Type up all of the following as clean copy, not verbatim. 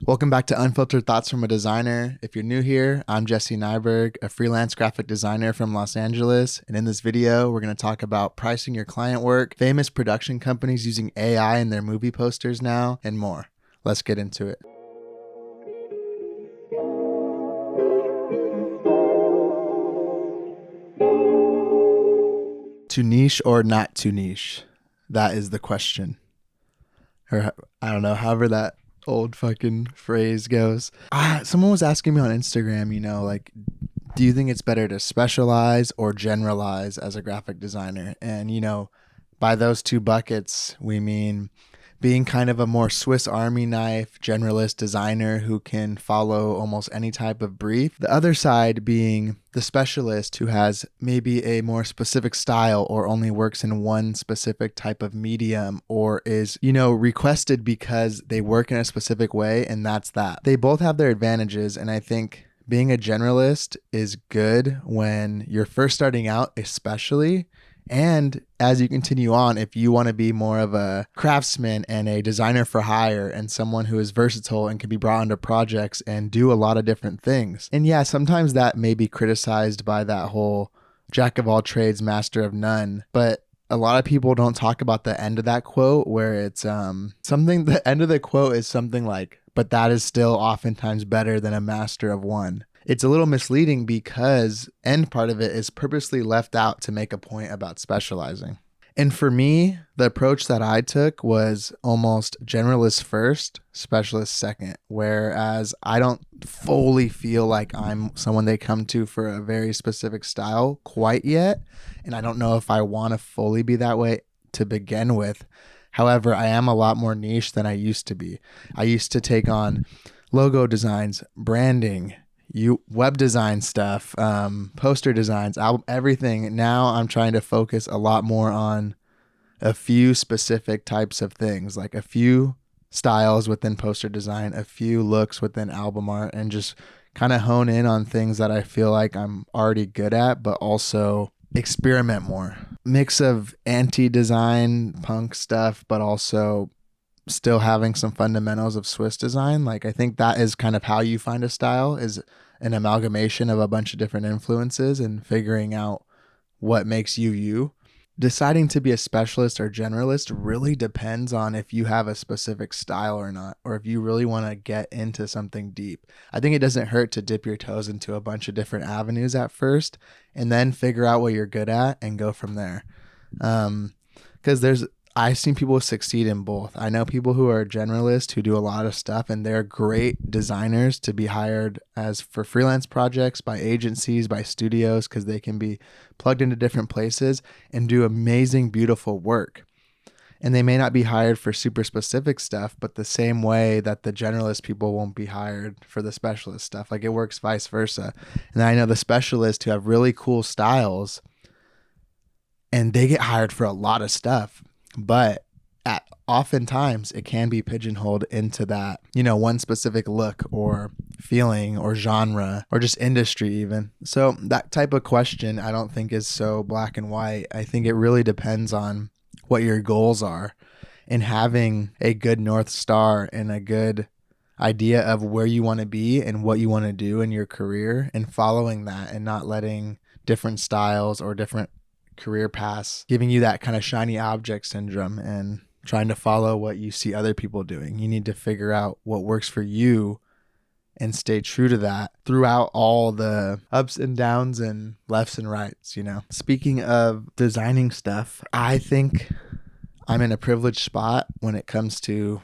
Welcome back to Unfiltered Thoughts from a Designer. If you're new here, I'm Jesse Nyberg, a freelance graphic designer from Los Angeles. And in this video, we're going to talk about pricing your client work, famous production companies using AI in their movie posters now, and more. Let's get into it. Too niche or not too niche? That is the question. Or I don't know, however that old fucking phrase goes. Someone was asking me on Instagram, do you think it's better to specialize or generalize as a graphic designer? And, by those two buckets, we mean being kind of a more Swiss Army knife generalist designer who can follow almost any type of brief. The other side being the specialist who has maybe a more specific style or only works in one specific type of medium or is, requested because they work in a specific way, and that's that. They both have their advantages, and I think being a generalist is good when you're first starting out, especially. And as you continue on, if you want to be more of a craftsman and a designer for hire and someone who is versatile and can be brought into projects and do a lot of different things. And yeah, sometimes that may be criticized by that whole jack of all trades, master of none. But a lot of people don't talk about the end of that quote where it's the end of the quote is something like, but that is still oftentimes better than a master of one. It's a little misleading because end part of it is purposely left out to make a point about specializing. And for me, the approach that I took was almost generalist first, specialist second, whereas I don't fully feel like I'm someone they come to for a very specific style quite yet. And I don't know if I want to fully be that way to begin with. However, I am a lot more niche than I used to be. I used to take on logo designs, branding, web design stuff, poster designs, album, everything. Now I'm trying to focus a lot more on a few specific types of things, like a few styles within poster design, a few looks within album art, and just kind of hone in on things that I feel like I'm already good at, but also experiment more. Mix of anti-design punk stuff, but also still having some fundamentals of Swiss design. Like, I think that is kind of how you find a style, is an amalgamation of a bunch of different influences and figuring out what makes you. Deciding to be a specialist or generalist really depends on if you have a specific style or not, or if you really want to get into something deep. I think it doesn't hurt to dip your toes into a bunch of different avenues at first and then figure out what you're good at and go from there. Because I've seen people succeed in both. I know people who are generalists who do a lot of stuff, and they're great designers to be hired as for freelance projects by agencies, by studios, because they can be plugged into different places and do amazing, beautiful work. And they may not be hired for super specific stuff, but the same way that the generalist people won't be hired for the specialist stuff. Like, it works vice versa. And I know the specialists who have really cool styles, and they get hired for a lot of stuff. But oftentimes it can be pigeonholed into that, one specific look or feeling or genre or just industry even. So that type of question I don't think is so black and white. I think it really depends on what your goals are, and having a good North Star and a good idea of where you want to be and what you want to do in your career, and following that and not letting different styles or different career paths giving you that kind of shiny object syndrome and trying to follow what you see other people doing. You need to figure out what works for you and stay true to that throughout all the ups and downs and lefts and rights, Speaking of designing stuff, I think I'm in a privileged spot when it comes to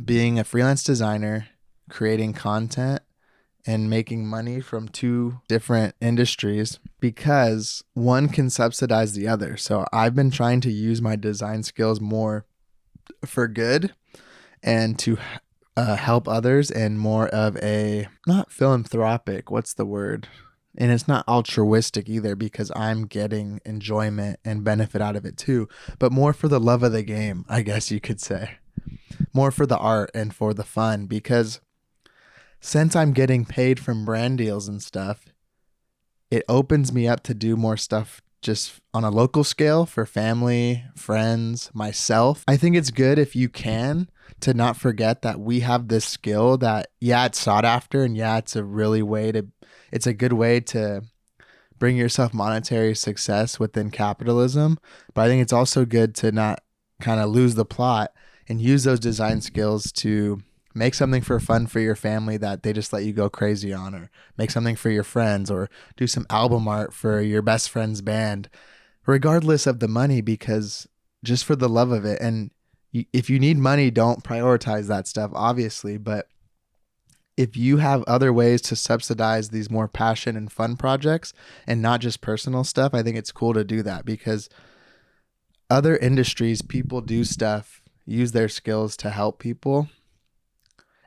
being a freelance designer, creating content, and making money from two different industries, because one can subsidize the other. So I've been trying to use my design skills more for good and to help others, and more of a, not philanthropic, what's the word? And it's not altruistic either, because I'm getting enjoyment and benefit out of it too, but more for the love of the game, I guess you could say. More for the art and for the fun, because since I'm getting paid from brand deals and stuff, it opens me up to do more stuff just on a local scale for family, friends, myself. I think it's good if you can, to not forget that we have this skill that, yeah, it's sought after, and yeah, it's a good way to bring yourself monetary success within capitalism. But I think it's also good to not kind of lose the plot and use those design skills to make something for fun for your family that they just let you go crazy on, or make something for your friends, or do some album art for your best friend's band, regardless of the money, because just for the love of it. And if you need money, don't prioritize that stuff, obviously. But if you have other ways to subsidize these more passion and fun projects and not just personal stuff, I think it's cool to do that, because other industries, people do stuff, use their skills to help people.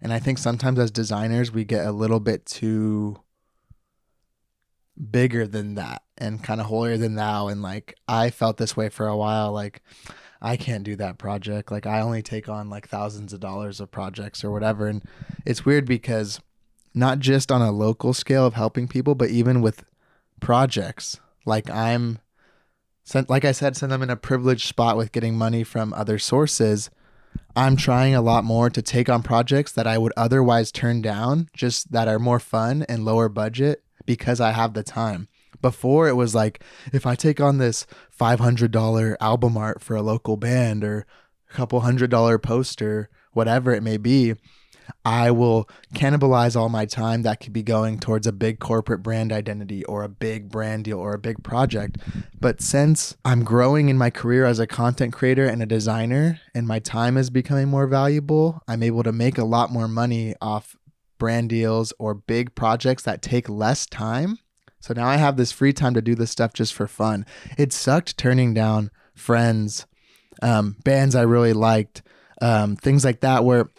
And I think sometimes as designers, we get a little bit too bigger than that and kind of holier than thou. And like, I felt this way for a while. Like, I can't do that project. Like, I only take on like thousands of dollars of projects or whatever. And it's weird because not just on a local scale of helping people, but even with projects, like like I said, since I'm in a privileged spot with getting money from other sources, I'm trying a lot more to take on projects that I would otherwise turn down, just that are more fun and lower budget, because I have the time. Before, it was like, if I take on this $500 album art for a local band, or a couple $100 poster, whatever it may be, I will cannibalize all my time that could be going towards a big corporate brand identity or a big brand deal or a big project. But since I'm growing in my career as a content creator and a designer, and my time is becoming more valuable, I'm able to make a lot more money off brand deals or big projects that take less time. So now I have this free time to do this stuff just for fun. It sucked turning down friends, bands I really liked, things like that, where,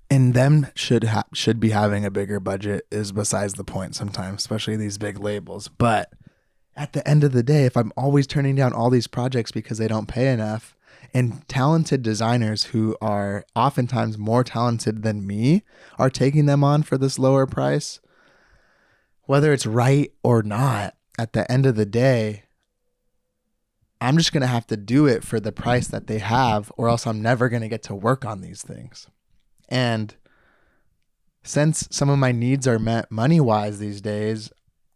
and them should be having a bigger budget is besides the point sometimes, especially these big labels. But at the end of the day, if I'm always turning down all these projects because they don't pay enough, and talented designers who are oftentimes more talented than me are taking them on for this lower price, whether it's right or not, at the end of the day, I'm just going to have to do it for the price that they have, or else I'm never going to get to work on these things. And since some of my needs are met money-wise these days,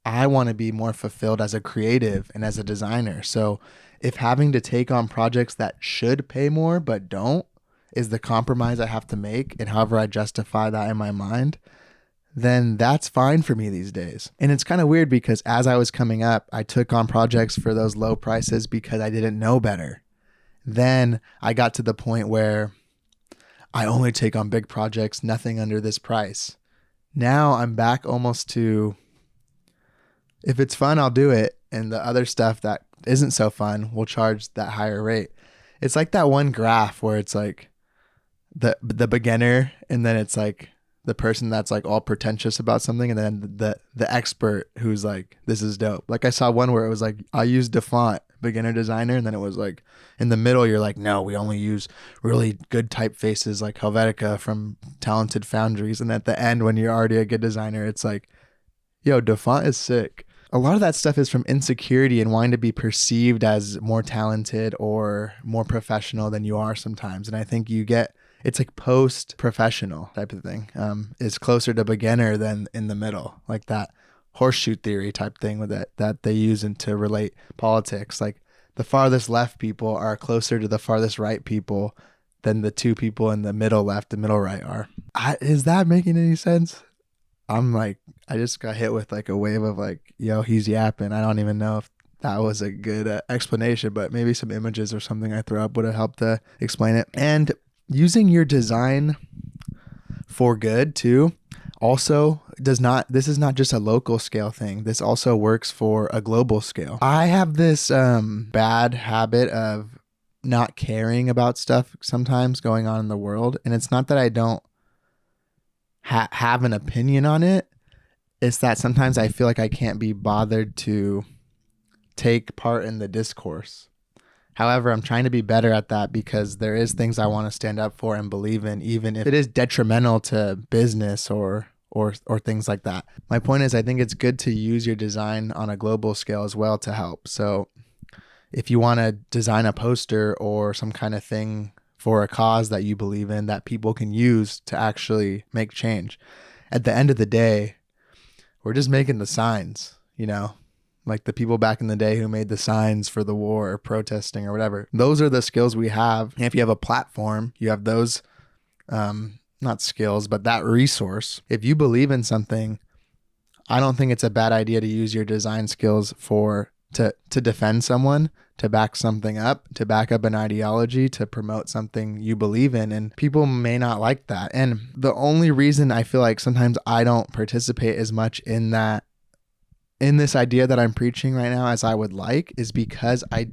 I want to be more fulfilled as a creative and as a designer. So if having to take on projects that should pay more but don't is the compromise I have to make, and however I justify that in my mind, then that's fine for me these days. And it's kind of weird because as I was coming up, I took on projects for those low prices because I didn't know better. Then I got to the point where I only take on big projects, nothing under this price. Now I'm back almost to, if it's fun, I'll do it. And the other stuff that isn't so fun, we'll charge that higher rate. It's like that one graph where it's like the beginner, and then it's like the person that's like all pretentious about something, and then the expert who's like, this is dope. Like I saw one where it was like, I use DeFont, beginner designer, and then it was like in the middle you're like, no, we only use really good typefaces like Helvetica from Talented Foundries, and at the end when you're already a good designer, it's like, yo, DeFont is sick. A lot of that stuff is from insecurity and wanting to be perceived as more talented or more professional than you are sometimes. And I think it's like post-professional type of thing, is closer to beginner than in the middle, like that horseshoe theory type thing with that they use to relate politics. Like the farthest left people are closer to the farthest right people than the two people in the middle left and middle right are. Is that making any sense? I'm like, I just got hit with like a wave of like, yo, he's yapping. I don't even know if that was a good explanation, but maybe some images or something I throw up would have helped to explain it. And using your design for good too also this is not just a local scale thing. This also works for a global scale. I have this bad habit of not caring about stuff sometimes going on in the world. And it's not that I don't have an opinion on it. It's that sometimes I feel like I can't be bothered to take part in the discourse. However, I'm trying to be better at that, because there is things I want to stand up for and believe in, even if it is detrimental to business or things like that. My point is, I think it's good to use your design on a global scale as well to help. So if you want to design a poster or some kind of thing for a cause that you believe in that people can use to actually make change. At the end of the day, we're just making the signs, you know, like the people back in the day who made the signs for the war or protesting or whatever. Those are the skills we have. And if you have a platform, you have those, not skills, but that resource. If you believe in something, I don't think it's a bad idea to use your design skills to defend someone, to back something up, to back up an ideology, to promote something you believe in. And people may not like that. And the only reason I feel like sometimes I don't participate as much in this idea that I'm preaching right now as I would like is because I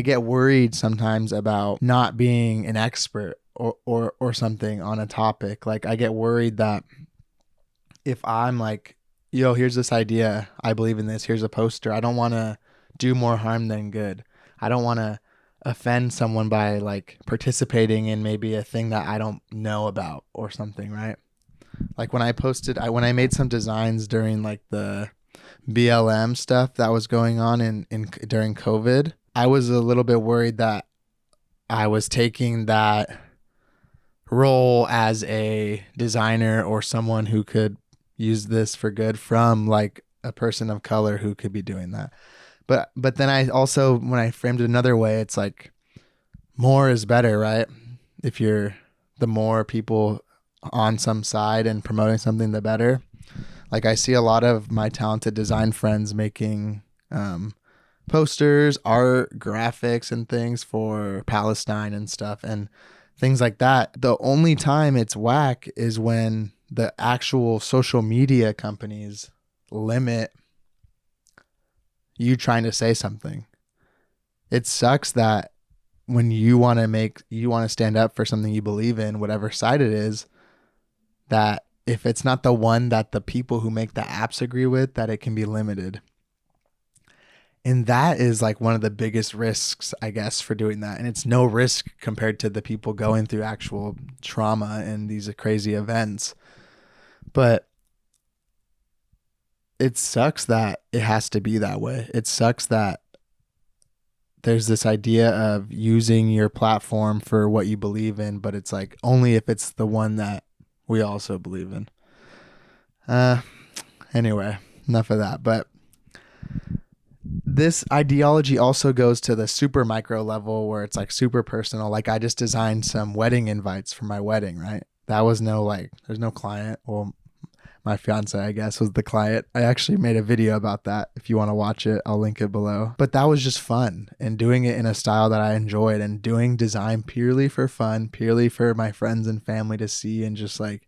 get worried sometimes about not being an expert or something on a topic. Like I get worried that if I'm like, yo, here's this idea, I believe in this, here's a poster, I don't want to do more harm than good. I don't want to offend someone by like participating in maybe a thing that I don't know about or something, right? Like when I made some designs during like the BLM stuff that was going on during COVID, I was a little bit worried that I was taking that role as a designer or someone who could use this for good from like a person of color who could be doing that. But then I also, when I framed it another way, it's like more is better, right? If you're the more people on some side and promoting something, the better. Like I see a lot of my talented design friends making posters, art, graphics, and things for Palestine and stuff and things like that. The only time it's whack is when the actual social media companies limit you trying to say something. It sucks that when you want to stand up for something you believe in, whatever side it is, that if it's not the one that the people who make the apps agree with, that it can be limited. And that is like one of the biggest risks, I guess, for doing that. And it's no risk compared to the people going through actual trauma and these crazy events. But it sucks that it has to be that way. It sucks that there's this idea of using your platform for what you believe in, but it's like only if it's the one that we also believe in. Anyway, enough of that. But this ideology also goes to the super micro level where it's like super personal. Like I just designed some wedding invites for my wedding, right? That was there's no client. Well, my fiance, I guess, was the client. I actually made a video about that. If you want to watch it, I'll link it below. But that was just fun and doing it in a style that I enjoyed and doing design purely for fun, purely for my friends and family to see and just like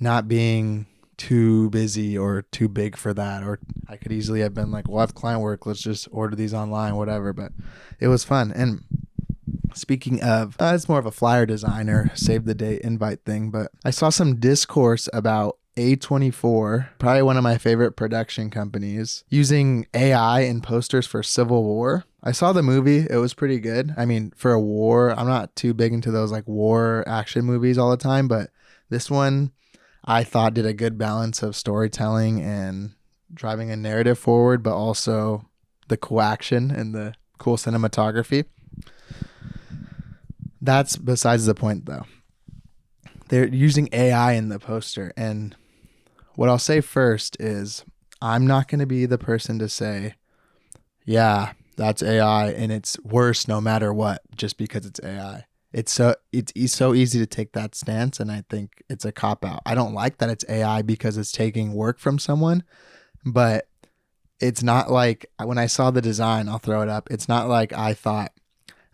not being too busy or too big for that. Or I could easily have been like, well, I have client work. Let's just order these online, whatever. But it was fun. And speaking of, it's more of a flyer designer, save the date invite thing. But I saw some discourse about A24, probably one of my favorite production companies, using AI in posters for Civil War. I saw the movie. It was pretty good. I mean, for a war, I'm not too big into those like war action movies all the time, but this one I thought did a good balance of storytelling and driving a narrative forward, but also the cool action and the cool cinematography. That's besides the point though. They're using AI in the poster. And what I'll say first is I'm not going to be the person to say, yeah, that's AI and it's worse no matter what, just because it's AI. It's so easy to take that stance. And I think it's a cop out. I don't like that it's AI because it's taking work from someone, but it's not like when I saw the design, I'll throw it up. It's not like I thought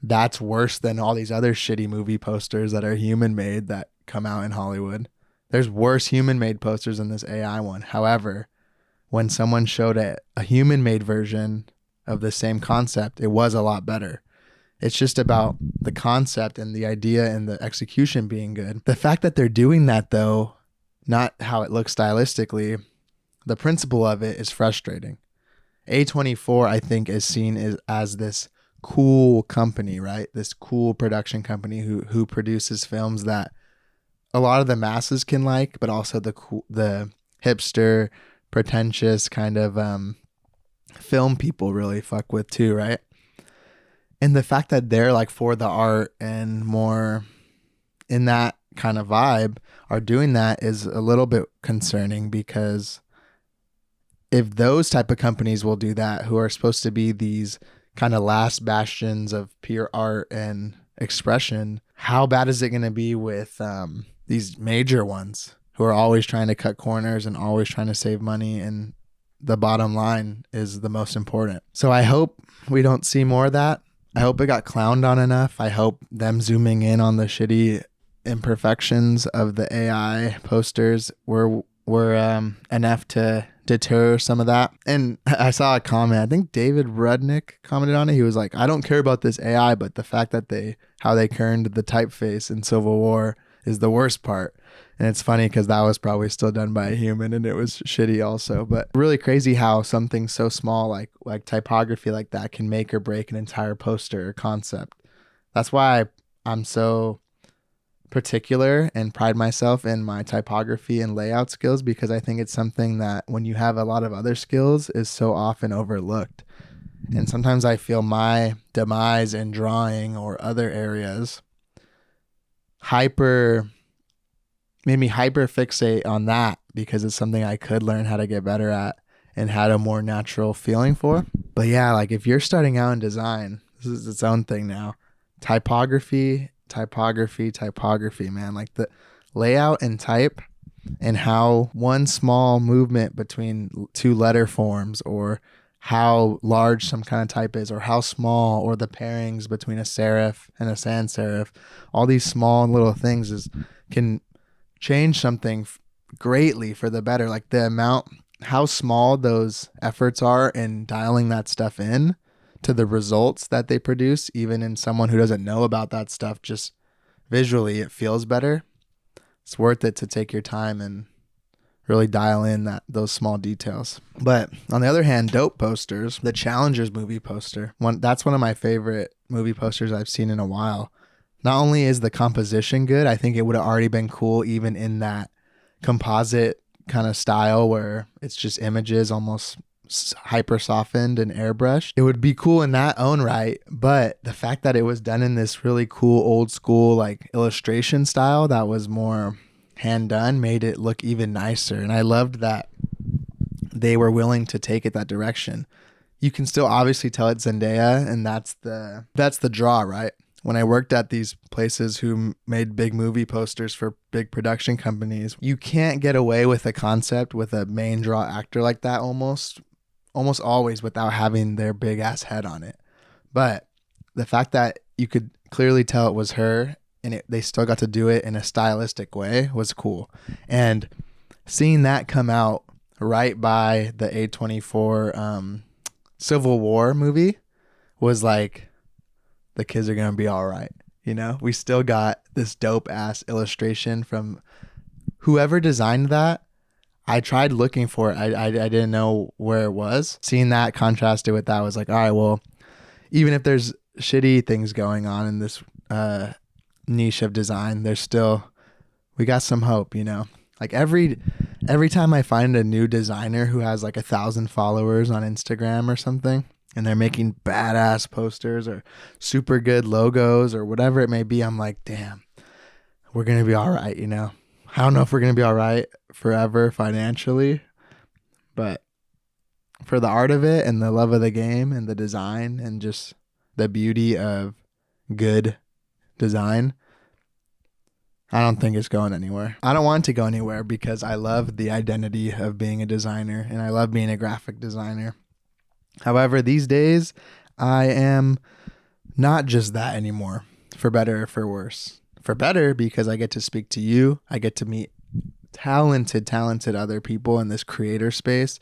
that's worse than all these other shitty movie posters that are human made that come out in Hollywood. There's worse human made posters than this AI one. However, when someone showed a human made version of the same concept, it was a lot better. It's just about the concept and the idea and the execution being good. The fact that they're doing that though, not how it looks stylistically, the principle of it is frustrating. A24, I think, is seen as this cool company, right? This cool production company who produces films that a lot of the masses can like, but also the hipster, pretentious kind of film people really fuck with too, right? And the fact that they're like for the art and more in that kind of vibe are doing that is a little bit concerning, because if those type of companies will do that, who are supposed to be these kind of last bastions of pure art and expression, how bad is it going to be with these major ones who are always trying to cut corners and always trying to save money, and the bottom line is the most important. So I hope we don't see more of that. I hope it got clowned on enough. I hope them zooming in on the shitty imperfections of the AI posters were enough to deter some of that. And I saw a comment, I think David Rudnick commented on it. He was like, I don't care about this AI, but the fact that how they kerned the typeface in Civil War is the worst part. And it's funny because that was probably still done by a human and it was shitty also. But really crazy how something so small like typography like that can make or break an entire poster or concept. That's why I'm so particular and pride myself in my typography and layout skills, because I think it's something that when you have a lot of other skills is so often overlooked. And sometimes I feel my demise in drawing or other areas made me hyper fixate on that, because it's something I could learn how to get better at and had a more natural feeling for. But yeah, like if you're starting out in design, this is its own thing now. Typography, man. Like the layout and type, and how one small movement between two letter forms, or how large some kind of type is, or how small, or the pairings between a serif and a sans serif, all these small little things can change something greatly for the better. Like the amount, how small those efforts are in dialing that stuff in to the results that they produce, even in someone who doesn't know about that stuff, just visually it feels better. It's worth it to take your time and really dial in those small details. But on the other hand, dope posters, the Challengers movie poster, that's one of my favorite movie posters I've seen in a while. Not only is the composition good, I think it would have already been cool even in that composite kind of style where it's just images almost hyper softened and airbrushed. It would be cool in that own right, but the fact that it was done in this really cool old school like illustration style that was more hand done made it look even nicer. And I loved that they were willing to take it that direction. You can still obviously tell it's Zendaya, and that's the draw, right? When I worked at these places who made big movie posters for big production companies, you can't get away with a concept with a main draw actor like that almost always without having their big ass head on it. But the fact that you could clearly tell it was her, and they still got to do it in a stylistic way, was cool. And seeing that come out right by the A24 Civil War movie was like, the kids are going to be all right. You know, we still got this dope ass illustration from whoever designed that. I tried looking for it. I didn't know where it was. Seeing that contrasted with that was like, all right, well, even if there's shitty things going on in this niche of design, we got some hope, you know? Like every time I find a new designer who has like 1,000 followers on Instagram or something, and they're making badass posters or super good logos or whatever it may be, I'm like, damn, we're going to be all right, you know? I don't know if we're going to be all right forever financially, but for the art of it and the love of the game and the design and just the beauty of good design, I don't think it's going anywhere. I don't want it to go anywhere because I love the identity of being a designer and I love being a graphic designer. However, these days, I am not just that anymore, for better or for worse. For better, because I get to speak to you. I get to meet talented other people in this creator space.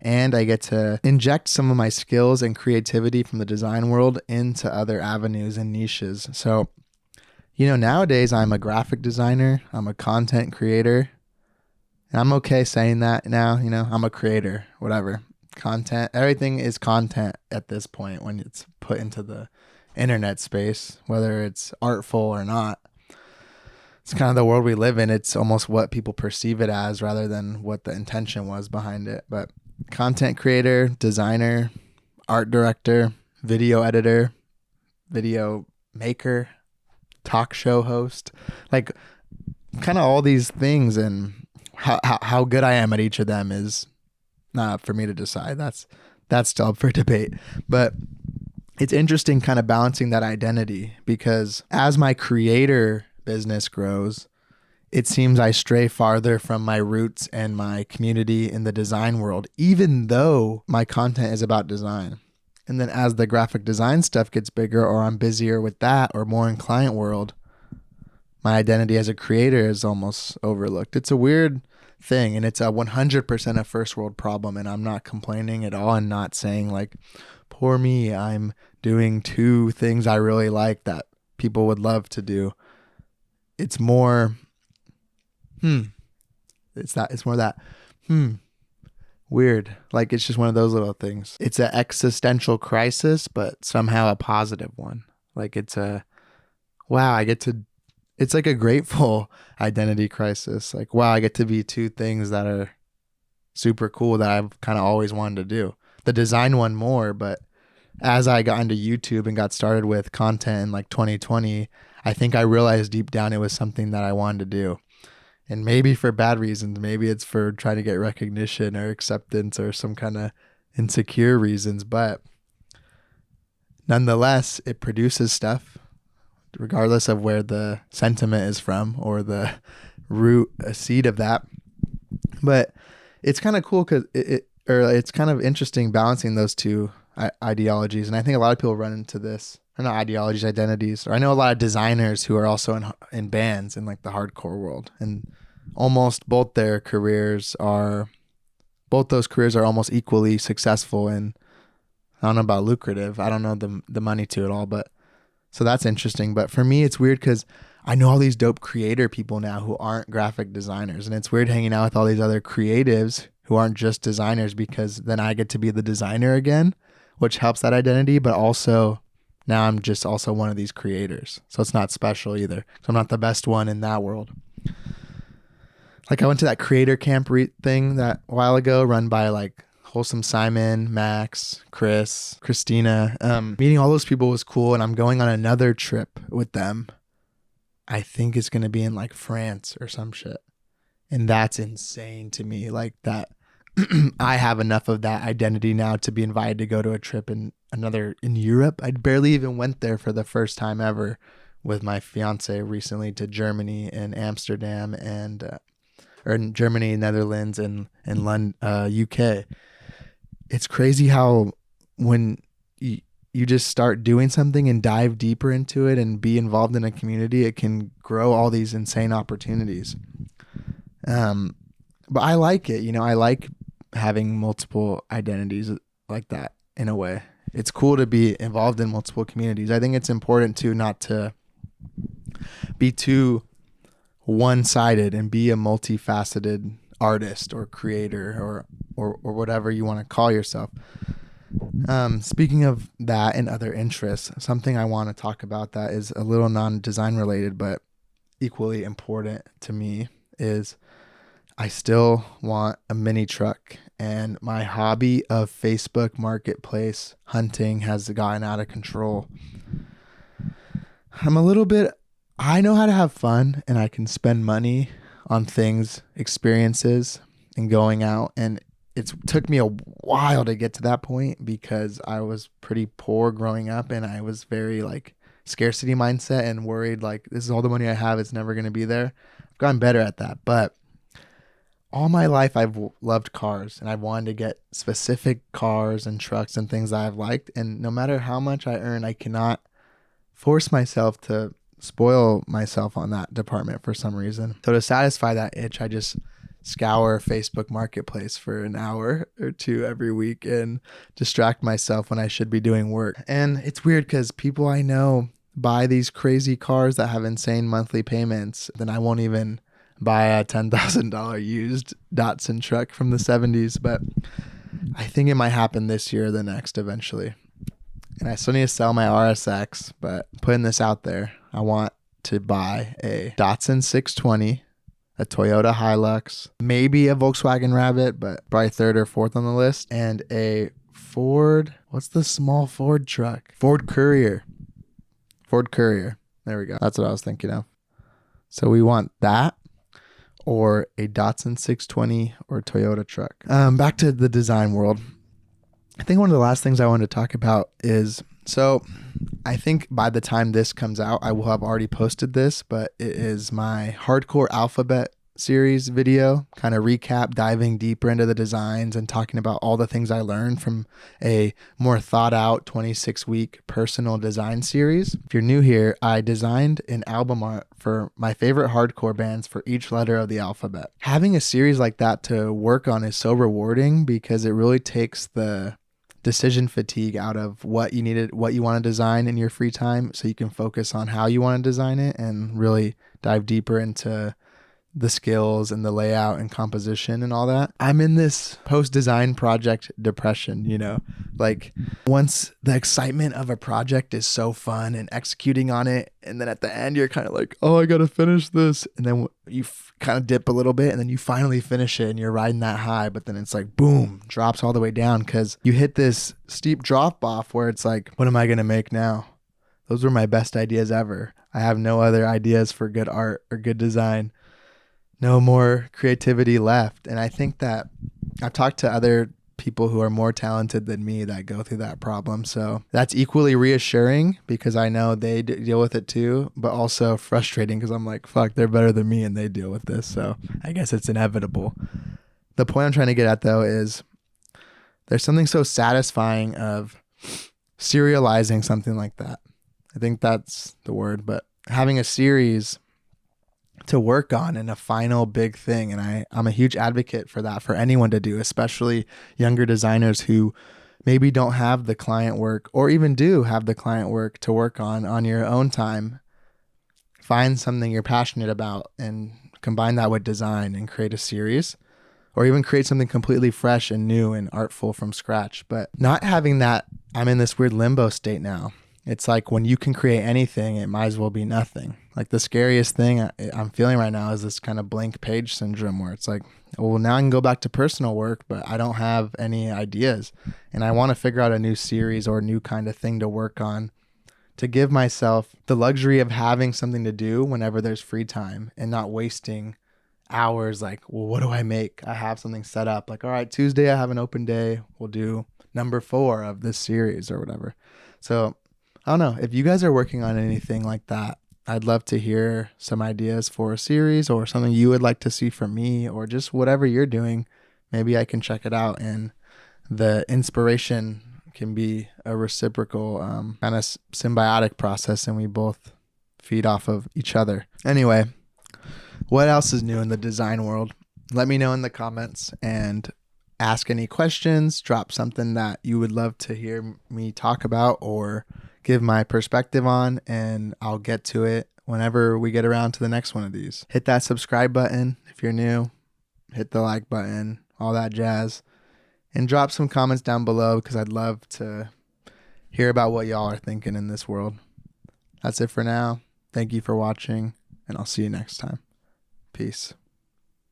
And I get to inject some of my skills and creativity from the design world into other avenues and niches. So, you know, nowadays I'm a graphic designer. I'm a content creator. And I'm okay saying that now, you know, I'm a creator, whatever. Content, everything is content at this point when it's put into the internet space, whether it's artful or not. It's kind of the world we live in. It's almost what people perceive it as rather than what the intention was behind it. But content creator, designer, art director, video editor, video maker, talk show host, like kind of all these things, and how good I am at each of them is not for me to decide. That's still up for debate. But it's interesting kind of balancing that identity, because as my creator business grows, it seems I stray farther from my roots and my community in the design world, even though my content is about design. And then as the graphic design stuff gets bigger, or I'm busier with that or more in client world, my identity as a creator is almost overlooked. It's a weird thing, and it's a 100% a first world problem, and I'm not complaining at all and not saying like, poor me, I'm doing two things I really like that people would love to do. It's more, it's more that, weird. Like, it's just one of those little things. It's an existential crisis, but somehow a positive one. Like, it's a, wow, it's like a grateful identity crisis. Like, wow, I get to be two things that are super cool that I've kind of always wanted to do. The design one more, but as I got into YouTube and got started with content in like 2020, I think I realized deep down it was something that I wanted to do. And maybe for bad reasons, maybe it's for trying to get recognition or acceptance or some kind of insecure reasons, but nonetheless, it produces stuff regardless of where the sentiment is from or the root, a seed of that. But it's kind of cool because it's kind of interesting balancing those two ideologies. And I think a lot of people run into this, or not ideologies, identities. Or I know a lot of designers who are also in bands in like the hardcore world, and almost both those careers are almost equally successful, and I don't know about lucrative. I don't know the money to it all, but so that's interesting. But for me, it's weird because I know all these dope creator people now who aren't graphic designers, and it's weird hanging out with all these other creatives who aren't just designers, because then I get to be the designer again, which helps that identity, but also now I'm just also one of these creators. So it's not special either. So I'm not the best one in that world. Like, I went to that creator camp thing that a while ago, run by like Wholesome Simon, Max, Chris, Christina. Meeting all those people was cool, and I'm going on another trip with them. I think it's going to be in like France or some shit. And that's insane to me. Like, that I have enough of that identity now to be invited to go to a trip in Europe. I barely even went there for the first time ever with my fiance recently, to Germany and Amsterdam and or in Germany, Netherlands, and London, UK. It's crazy how when you just start doing something and dive deeper into it and be involved in a community, it can grow all these insane opportunities. But I like it. I like having multiple identities like that in a way. It's cool to be involved in multiple communities. I think it's important to not to be too one-sided and be a multifaceted artist or creator or whatever you want to call yourself. Speaking of that and other interests, something I want to talk about that is a little non-design related but equally important to me is I still want a mini truck, and my hobby of Facebook Marketplace hunting has gotten out of control. I know how to have fun, and I can spend money on things, experiences, and going out. And it took me a while to get to that point because I was pretty poor growing up, and I was very like scarcity mindset and worried like, this is all the money I have. It's never going to be there. I've gotten better at that. But all my life, I've loved cars, and I've wanted to get specific cars and trucks and things that I've liked. And no matter how much I earn, I cannot force myself to spoil myself on that department for some reason. So to satisfy that itch, I just scour Facebook Marketplace for an hour or two every week and distract myself when I should be doing work. And it's weird because people I know buy these crazy cars that have insane monthly payments. Then I won't even buy a $10,000 used Datsun truck from the 70s, but I think it might happen this year or the next eventually. And I still need to sell my RSX, but putting this out there, I want to buy a Datsun 620, a Toyota Hilux, maybe a Volkswagen Rabbit, but probably third or fourth on the list, and a Ford, what's the small Ford truck? Ford Courier. Ford Courier. There we go. That's what I was thinking of. So we want that or a Datsun 620 or Toyota truck. Back to the design world. I think one of the last things I wanted to talk about is, so I think by the time this comes out, I will have already posted this, but it is my hardcore alphabet series video, kind of recap, diving deeper into the designs and talking about all the things I learned from a more thought out 26-week personal design series. If you're new here, I designed an album art for my favorite hardcore bands for each letter of the alphabet. Having a series like that to work on is so rewarding because it really takes the decision fatigue out of what you want to design in your free time, so you can focus on how you want to design it and really dive deeper into the skills and the layout and composition and all that. I'm in this post-design project depression, like once the excitement of a project is so fun and executing on it, and then at the end you're kind of like, oh, I gotta finish this, and then you kind of dip a little bit and then you finally finish it and you're riding that high, but then it's like boom, drops all the way down because you hit this steep drop off where it's like, what am I gonna make now? Those were my best ideas ever. I have no other ideas for good art or good design. No more creativity left. And I think that I've talked to other people who are more talented than me that go through that problem. So that's equally reassuring because I know they deal with it too, but also frustrating because I'm like, fuck, they're better than me and they deal with this. So I guess it's inevitable. The point I'm trying to get at though is there's something so satisfying of serializing something like that. I think that's the word, but having a series to work on in a final big thing. And I'm a huge advocate for that for anyone to do, especially younger designers who maybe don't have the client work or even do have the client work to work on your own time. Find something you're passionate about and combine that with design and create a series, or even create something completely fresh and new and artful from scratch. But not having that, I'm in this weird limbo state now. It's like when you can create anything, it might as well be nothing. Like the scariest thing I'm feeling right now is this kind of blank page syndrome where it's like, well, now I can go back to personal work, but I don't have any ideas. And I want to figure out a new series or a new kind of thing to work on to give myself the luxury of having something to do whenever there's free time and not wasting hours like, well, what do I make? I have something set up. Like, all right, Tuesday I have an open day. We'll do number 4 of this series or whatever. So I don't know. If you guys are working on anything like that, I'd love to hear some ideas for a series or something you would like to see from me, or just whatever you're doing. Maybe I can check it out and the inspiration can be a reciprocal kind of symbiotic process and we both feed off of each other. Anyway, what else is new in the design world? Let me know in the comments and ask any questions. Drop something that you would love to hear me talk about or give my perspective on, and I'll get to it whenever we get around to the next one of these. Hit that subscribe button if you're new, hit the like button, all that jazz, and drop some comments down below because I'd love to hear about what y'all are thinking in this world. That's it for now. Thank you for watching, and I'll see you next time. Peace.